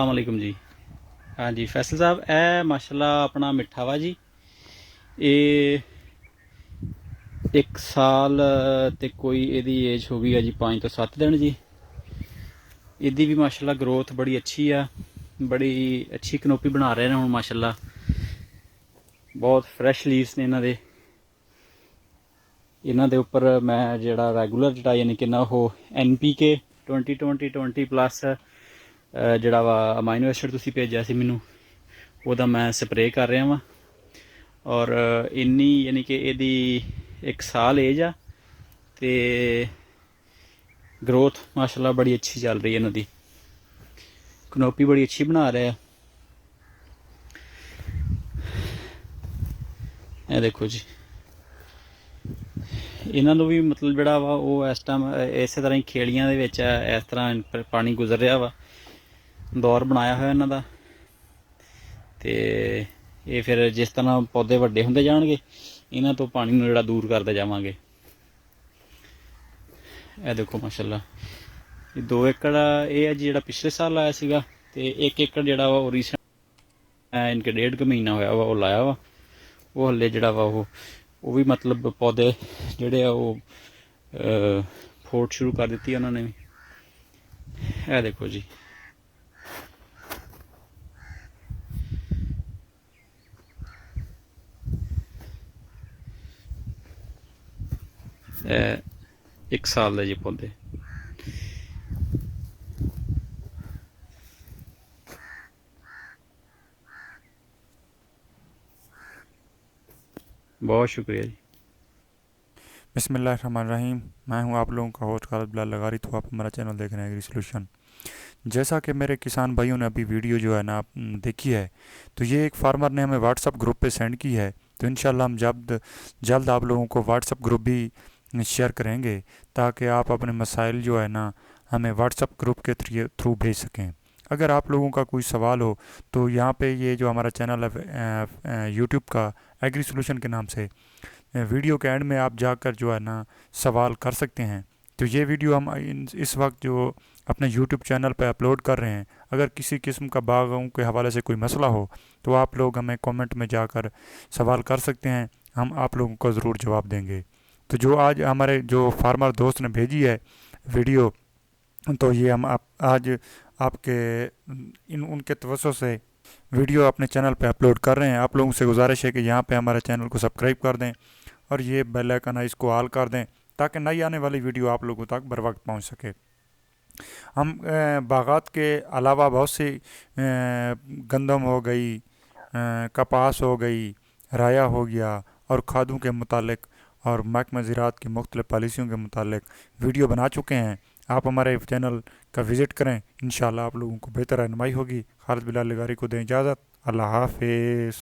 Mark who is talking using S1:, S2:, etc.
S1: السلام علیکم جی. ہاں جی فیصل صاحب اے ماشاءاللہ اپنا مٹھا وا جی. یہ 1 سال تے کوئی یہ ایج ہو گئی ہے جی 5 ਤੋਂ 7 دن جی. یہ بھی ماشاءاللہ گروتھ بڑی اچھی ہے, بڑی اچھی کنوپی بنا رہے ہیں ہوں ماشاءاللہ. بہت فریش لیوس نے یہاں دے اوپر میں جڑا ریگولر جڑا یعنی کہ نہ وہ NPK 20-20-20+ جڑا وا امائنو ایسڈ تسی بھیجا سی مینوں وہ میں سپرے کر رہا وا. اور اینی یعنی کہ یہ 1 سال ایج آ تے گروتھ ماشاءاللہ بڑی اچھی چل رہی ہے انہوں دی. کنوپی بڑی اچھی بنا رہے ہیں. یہ دیکھو جی انہوں بھی مطلب جڑا وا وہ اس ٹائم اسی طرح ہی کھیڑیاں دے وچ اس طرح پانی گزر رہا وا, دور بنایا ہوا انہوں دا. تے یہ پھر جس طرح پودے وڈے ہوندے جان گے انہوں تو پانی نوں جڑا دور کرتے جاواں گے. یہ دیکھو ماشاءاللہ 2 ایکڑ یہ ہے جی جڑا پچھلے سال لایا سیگا تے 1 ایکڑ جڑا وا وہ ریسنٹ ان کے 1.5 مہینہ ہویا وا وہ لایا وا. وہ ہلے جڑا وا وہ بھی مطلب پودے جڑے وہ پھوٹ شروع کر دیتی انہوں نے بھی. یہ دیکھو جی اے 1 سال دے جی پودے. بہت شکریہ جی.
S2: بسم اللہ الرحمن الرحیم. میں ہوں آپ لوگوں کا ہوسٹ خالد بلال لغاری. تو آپ ہمارا چینل دیکھ رہے ہیں ایگری سولوشن. جیسا کہ میرے کسان بھائیوں نے ابھی ویڈیو جو ہے نا دیکھی ہے, تو یہ ایک فارمر نے ہمیں واٹس اپ گروپ پہ سینڈ کی ہے. تو انشاءاللہ ہم جلد آپ لوگوں کو واٹس اپ گروپ بھی شیئر کریں گے تاکہ آپ اپنے مسائل جو ہے نا ہمیں واٹس اپ گروپ کے تھرو بھیج سکیں. اگر آپ لوگوں کا کوئی سوال ہو تو یہاں پہ یہ جو ہمارا چینل ہے یوٹیوب کا ایگری سولوشن کے نام سے, ویڈیو کے اینڈ میں آپ جا کر جو ہے نا سوال کر سکتے ہیں. تو یہ ویڈیو ہم اس وقت جو اپنے یوٹیوب چینل پہ اپلوڈ کر رہے ہیں, اگر کسی قسم کا باغوں کے حوالے سے کوئی مسئلہ ہو تو آپ لوگ ہمیں کومنٹ میں جا کر سوال کر سکتے ہیں, ہم آپ لوگوں کو ضرور جواب دیں گے. تو جو آج ہمارے جو فارمر دوست نے بھیجی ہے ویڈیو, تو یہ ہم آج آپ کے ان کے توسط سے ویڈیو اپنے چینل پہ اپلوڈ کر رہے ہیں. آپ لوگوں سے گزارش ہے کہ یہاں پہ ہمارے چینل کو سبسکرائب کر دیں اور یہ بیل آئیکن ہے اس کو آل کر دیں تاکہ نئی آنے والی ویڈیو آپ لوگوں تک بر وقت پہنچ سکے. ہم باغات کے علاوہ بہت سی گندم ہو گئی, کپاس ہو گئی, رایا ہو گیا, اور کھادوں کے متعلق اور محکمہ زراعت کی مختلف پالیسیوں کے متعلق ویڈیو بنا چکے ہیں. آپ ہمارے چینل کا وزٹ کریں, انشاءاللہ آپ لوگوں کو بہتر رہنمائی ہوگی. خالد بلال لغاری کو دیں اجازت. اللہ حافظ.